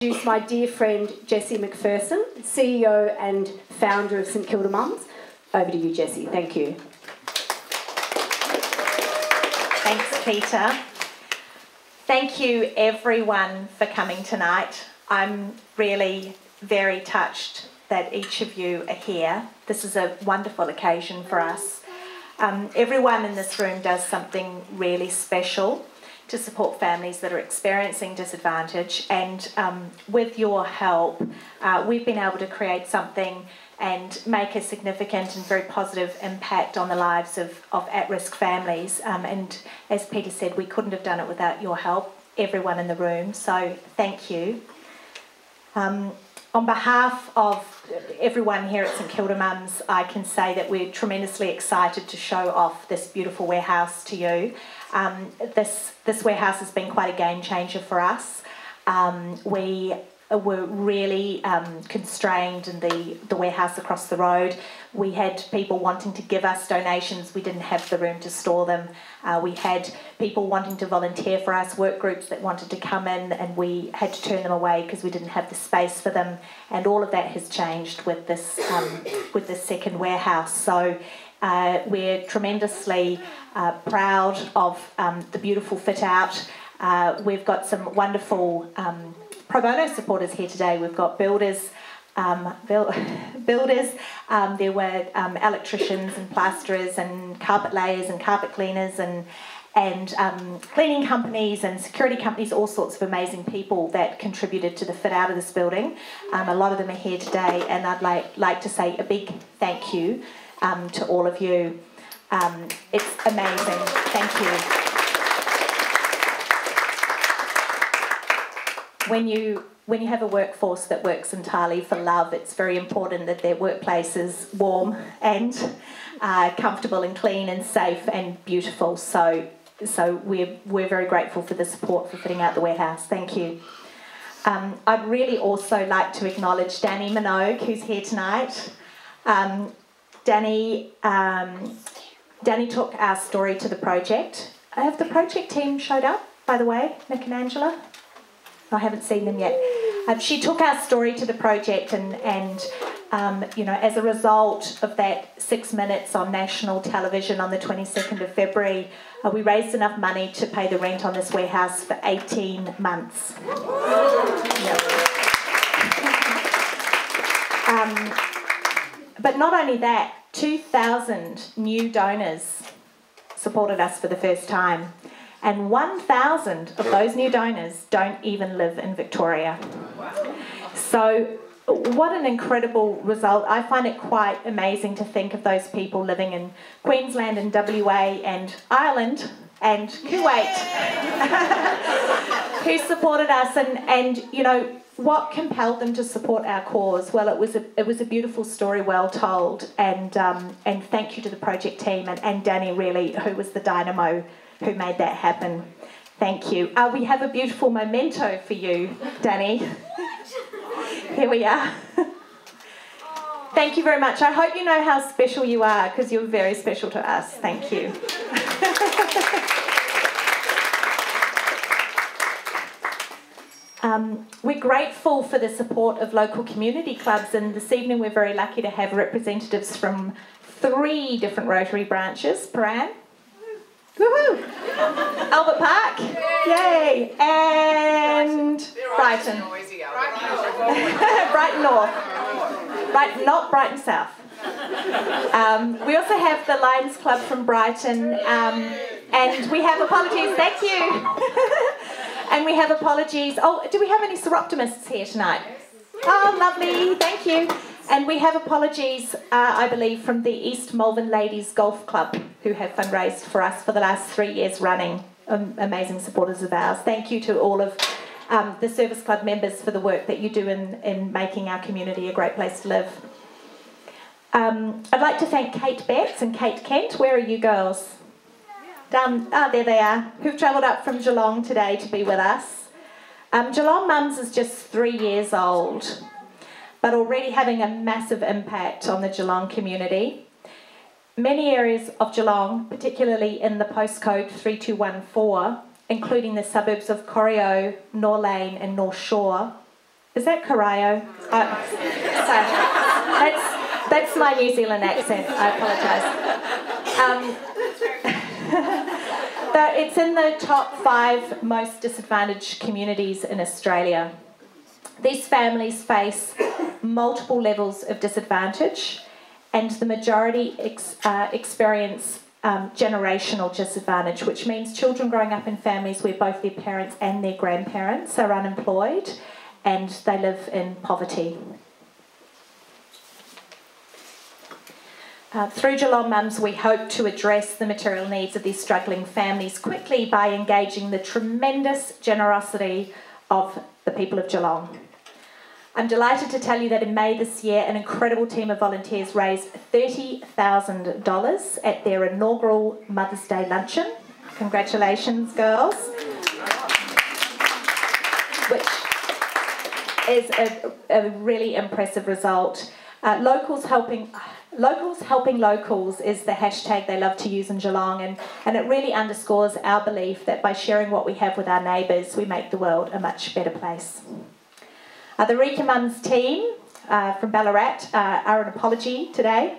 Introduce my dear friend Jessie Macpherson, CEO and founder of St Kilda Mums. Over to you, Jessie. Thank you. Thanks, Peter. Thank you, everyone, for coming tonight. I'm really very touched that each of you are here. This is a wonderful occasion for us. Everyone in this room does something really special to support families that are experiencing disadvantage, and with your help we've been able to create something and make a significant and very positive impact on the lives of at-risk families, and as Peter said, we couldn't have done it without your help, everyone in the room, so thank you. On behalf of everyone here at St Kilda Mums, I can say that we're tremendously excited to show off this beautiful warehouse to you. This warehouse has been quite a game changer for us. We were really constrained in the warehouse across the road. We had people wanting to give us donations. We didn't have the room to store them. We had people wanting to volunteer for us, work groups that wanted to come in, and we had to turn them away because we didn't have the space for them. And all of that has changed with this second warehouse. So we're tremendously proud of the beautiful fit out. We've got some wonderful pro bono supporters here today. We've got builders, there were electricians and plasterers and carpet layers and carpet cleaners and cleaning companies and security companies, all sorts of amazing people that contributed to the fit out of this building. A lot of them are here today, and I'd like to say a big thank you to all of you. It's amazing. Thank you. When you have a workforce that works entirely for love, it's very important that their workplace is warm and comfortable and clean and safe and beautiful. So we're very grateful for the support for fitting out the warehouse. Thank you. I'd really also like to acknowledge Danny Minogue, who's here tonight. Danny took our story to the project. Have the project team showed up, by the way, Nick and Angela? I haven't seen them yet. She took our story to the project, and you know, as a result of that 6 minutes on national television on the 22nd of February, we raised enough money to pay the rent on this warehouse for 18 months. Yep. But not only that, 2,000 new donors supported us for the first time. And 1,000 of those new donors don't even live in Victoria. So what an incredible result. I find it quite amazing to think of those people living in Queensland and WA and Ireland and Kuwait who supported us, and you know, what compelled them to support our cause? Well, it was a beautiful story, well told, and thank you to the project team and Danny, really, who was the dynamo who made that happen. Thank you. We have a beautiful memento for you, Danny. Here we are. Thank you very much. I hope you know how special you are, because you're very special to us. Thank you. We're grateful for the support of local community clubs, and this evening we're very lucky to have representatives from 3 different Rotary branches. Paran? Woohoo! Albert Park? Yay! And Brighton. Brighton North. Not Brighton South. We also have the Lions Club from Brighton, and we have apologies. Thank you. And we have apologies. Oh, do we have any Seroptimists here tonight? Oh, lovely. Thank you. And we have apologies, I believe, from the East Malvern Ladies Golf Club, who have fundraised for us for the last 3 years running. Amazing supporters of ours. Thank you to all of the Service Club members for the work that you do in making our community a great place to live. I'd like to thank Kate Betts and Kate Kent. Where are you girls? There they are, who've travelled up from Geelong today to be with us. Geelong Mums is just 3 years old, but already having a massive impact on the Geelong community. Many areas of Geelong, particularly in the postcode 3214, including the suburbs of Corio, North Lane and North Shore, Is that Karayo? That's my New Zealand accent. I apologise. But it's in the top 5 most disadvantaged communities in Australia. These families face multiple levels of disadvantage, and the majority experience generational disadvantage, which means children growing up in families where both their parents and their grandparents are unemployed and they live in poverty. Through Geelong Mums, we hope to address the material needs of these struggling families quickly by engaging the tremendous generosity of the people of Geelong. I'm delighted to tell you that in May this year, an incredible team of volunteers raised $30,000 at their inaugural Mother's Day luncheon. Congratulations, girls. Which is a really impressive result. Locals helping locals is the hashtag they love to use in Geelong, and it really underscores our belief that by sharing what we have with our neighbours, we make the world a much better place. The Rika Mums team from Ballarat are an apology today.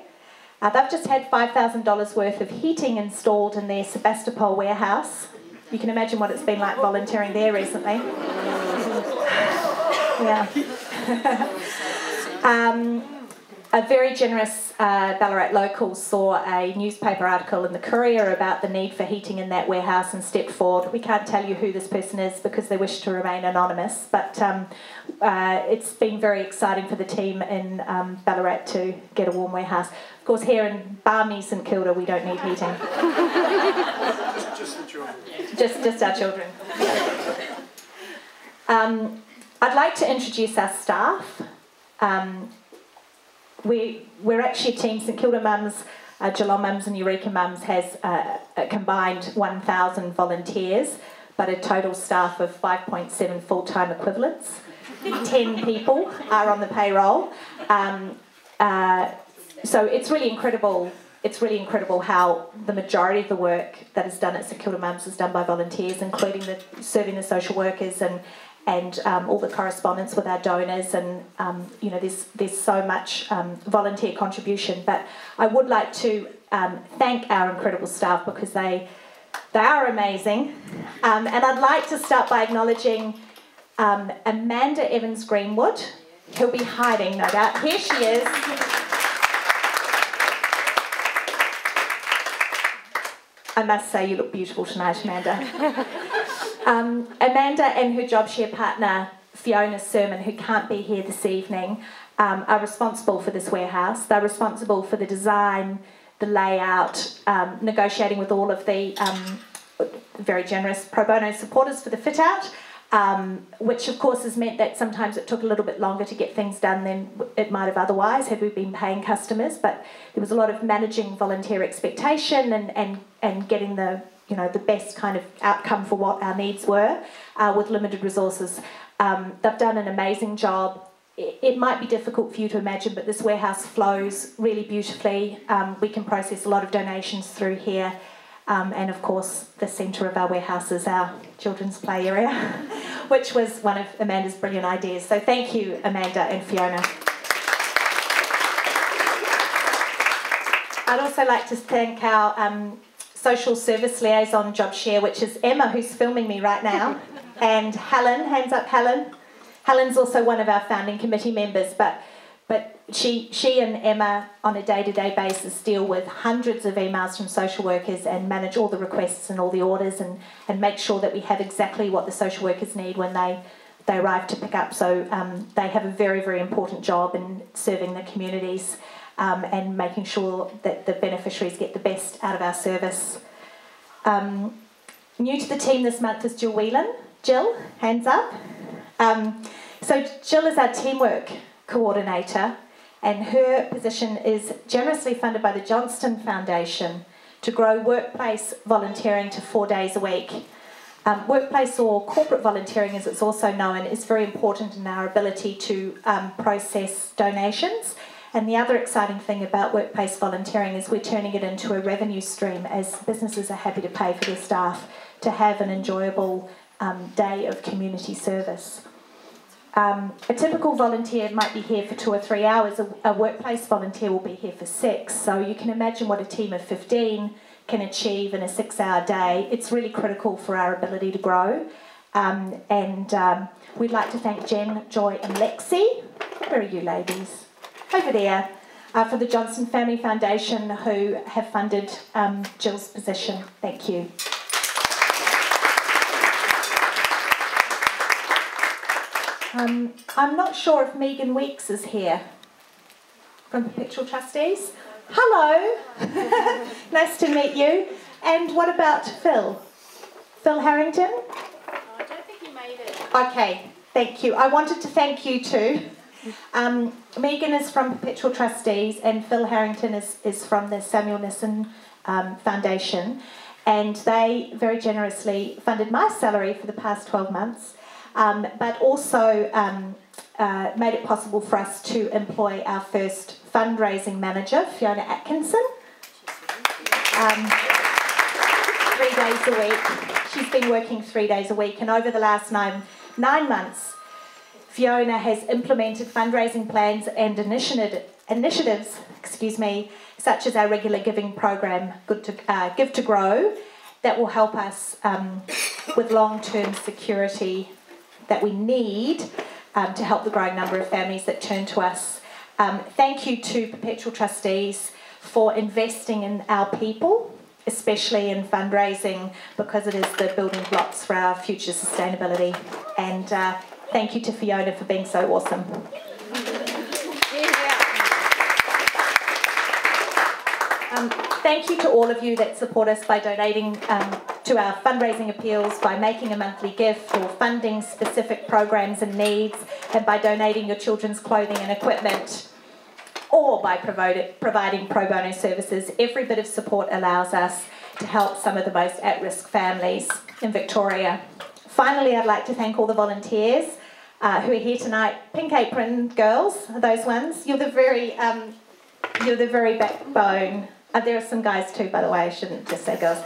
They've just had $5,000 worth of heating installed in their Sebastopol warehouse. You can imagine what it's been like volunteering there recently. Yeah. A very generous Ballarat local saw a newspaper article in the Courier about the need for heating in that warehouse and stepped forward. We can't tell you who this person is because they wish to remain anonymous, but it's been very exciting for the team in Ballarat to get a warm warehouse. Of course, here in balmy St Kilda, we don't need heating. Just the children. Just our children. I'd like to introduce our staff. We're actually a team. St Kilda Mums, Geelong Mums and Eureka Mums has a combined 1,000 volunteers, but a total staff of 5.7 full-time equivalents. 10 people are on the payroll. So it's really incredible. It's really incredible how the majority of the work that is done at St Kilda Mums is done by volunteers, including serving the social workers and all the correspondence with our donors, and there's so much volunteer contribution. But I would like to thank our incredible staff because they are amazing. And I'd like to start by acknowledging Amanda Evans-Greenwood, who'll be hiding, no doubt. Here she is. I must say you look beautiful tonight, Amanda. Amanda and her job share partner, Fiona Sermon, who can't be here this evening, are responsible for this warehouse. They're responsible for the design, the layout, negotiating with all of the very generous pro bono supporters for the fit out, which of course has meant that sometimes it took a little bit longer to get things done than it might have otherwise had we been paying customers. But there was a lot of managing volunteer expectation and getting the best kind of outcome for what our needs were with limited resources. They've done an amazing job. It might be difficult for you to imagine, but this warehouse flows really beautifully. We can process a lot of donations through here. And of course, the centre of our warehouse is our children's play area, which was one of Amanda's brilliant ideas. So thank you, Amanda and Fiona. I'd also like to thank our social service liaison job share, which is Emma, who's filming me right now, and Helen. Hands up, Helen. Helen's also one of our founding committee members, but she and Emma on a day-to-day basis deal with hundreds of emails from social workers and manage all the requests and all the orders and make sure that we have exactly what the social workers need when they arrive to pick up. So they have a very, very important job in serving the communities and making sure that the beneficiaries get the best out of our service. New to the team this month is Jill Whelan. Jill, hands up. So Jill is our teamwork coordinator, and her position is generously funded by the Johnston Foundation to grow workplace volunteering to 4 days a week. Workplace or corporate volunteering, as it's also known, is very important in our ability to process donations. And the other exciting thing about workplace volunteering is we're turning it into a revenue stream, as businesses are happy to pay for their staff to have an enjoyable day of community service. A typical volunteer might be here for 2 or 3 hours. A workplace volunteer will be here for 6. So you can imagine what a team of 15 can achieve in a 6-hour day. It's really critical for our ability to grow. We'd like to thank Jen, Joy and Lexi. Where are you ladies? Over there. For the Johnson Family Foundation, who have funded Jill's position. Thank you. I'm not sure if Megan Weeks is here from Perpetual Trustees. Hello. Nice to meet you. And what about Phil? Phil Harrington? I don't think he made it. Okay, thank you. I wanted to thank you too. Megan is from Perpetual Trustees and Phil Harrington is from the Samuel Nissen Foundation, and they very generously funded my salary for the past 12 months, but also made it possible for us to employ our first fundraising manager, Fiona Atkinson. 3 days a week. She's been working 3 days a week, and over the last nine months, Fiona has implemented fundraising plans and initiatives, such as our regular giving program, Give to Grow, that will help us with long-term security that we need to help the growing number of families that turn to us. Thank you to Perpetual Trustees for investing in our people, especially in fundraising, because it is the building blocks for our future sustainability. And thank you to Fiona for being so awesome. Thank you to all of you that support us by donating to our fundraising appeals, by making a monthly gift or funding specific programs and needs, and by donating your children's clothing and equipment, or by providing pro bono services. Every bit of support allows us to help some of the most at-risk families in Victoria. Finally, I'd like to thank all the volunteers who are here tonight. Pink apron girls, those ones. You're the very backbone. There are some guys too, by the way. I shouldn't just say girls.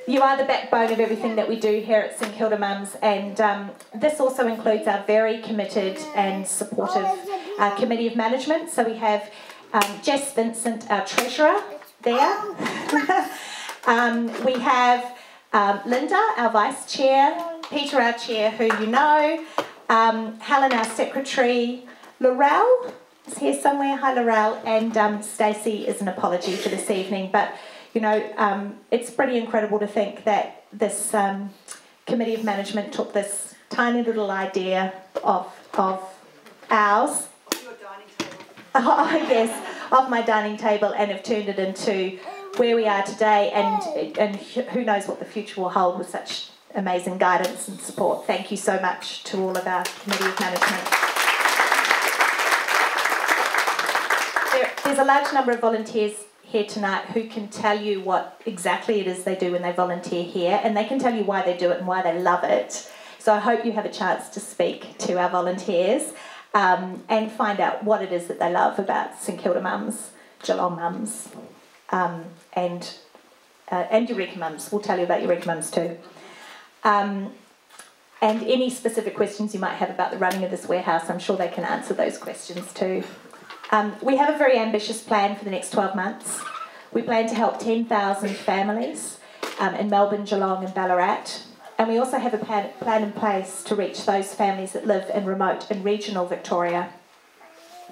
You are the backbone of everything that we do here at St Kilda Mums, and this also includes our very committed and supportive Committee of Management. So we have Jess Vincent, our Treasurer, there. We have Linda, our Vice Chair, Peter, our Chair, who you know, Helen, our Secretary, Laurel is here somewhere. Hi, Laurel, and Stacey is an apology for this evening, but you know, it's pretty incredible to think that this Committee of Management took this tiny little idea of ours. Your dining table. Oh, yes, of my dining table, and have turned it into where we are today, and who knows what the future will hold with such amazing guidance and support. Thank you so much to all of our Committee of Management. There's a large number of volunteers here tonight who can tell you what exactly it is they do when they volunteer here, and they can tell you why they do it and why they love it. So I hope you have a chance to speak to our volunteers and find out what it is that they love about St Kilda Mums, Geelong Mums, and Eureka Mums. We'll tell you about Eureka Mums too. And any specific questions you might have about the running of this warehouse, I'm sure they can answer those questions too. We have a very ambitious plan for the next 12 months. We plan to help 10,000 families in Melbourne, Geelong and Ballarat. And we also have a plan in place to reach those families that live in remote and regional Victoria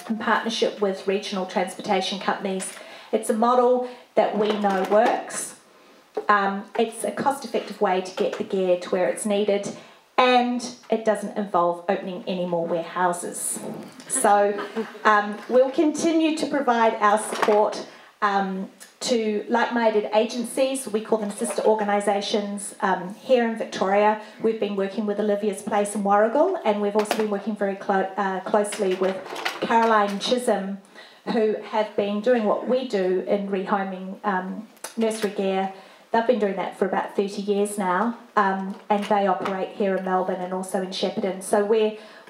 in partnership with regional transportation companies. It's a model that we know works. It's a cost-effective way to get the gear to where it's needed, and it doesn't involve opening any more warehouses. So we'll continue to provide our support to like-minded agencies. We call them sister organisations here in Victoria. We've been working with Olivia's Place in Warragul, and we've also been working very closely with Caroline Chisholm, who have been doing what we do in rehoming nursery gear. They've been doing that for about 30 years now, and they operate here in Melbourne and also in Shepparton. So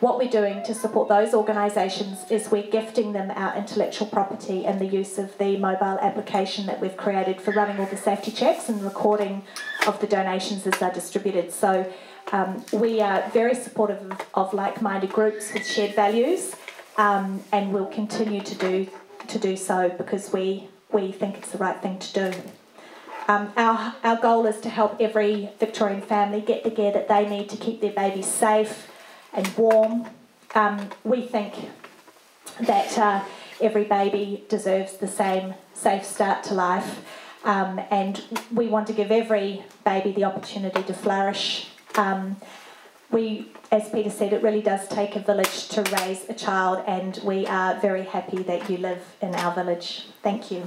what we're doing to support those organisations is we're gifting them our intellectual property and the use of the mobile application that we've created for running all the safety checks and recording of the donations as they're distributed. So We are very supportive of like-minded groups with shared values, and we'll continue to do so because we think it's the right thing to do. Our goal is to help every Victorian family get the gear that they need to keep their babies safe and warm. We think that every baby deserves the same safe start to life, and we want to give every baby the opportunity to flourish. As Peter said, it really does take a village to raise a child, and we are very happy that you live in our village. Thank you.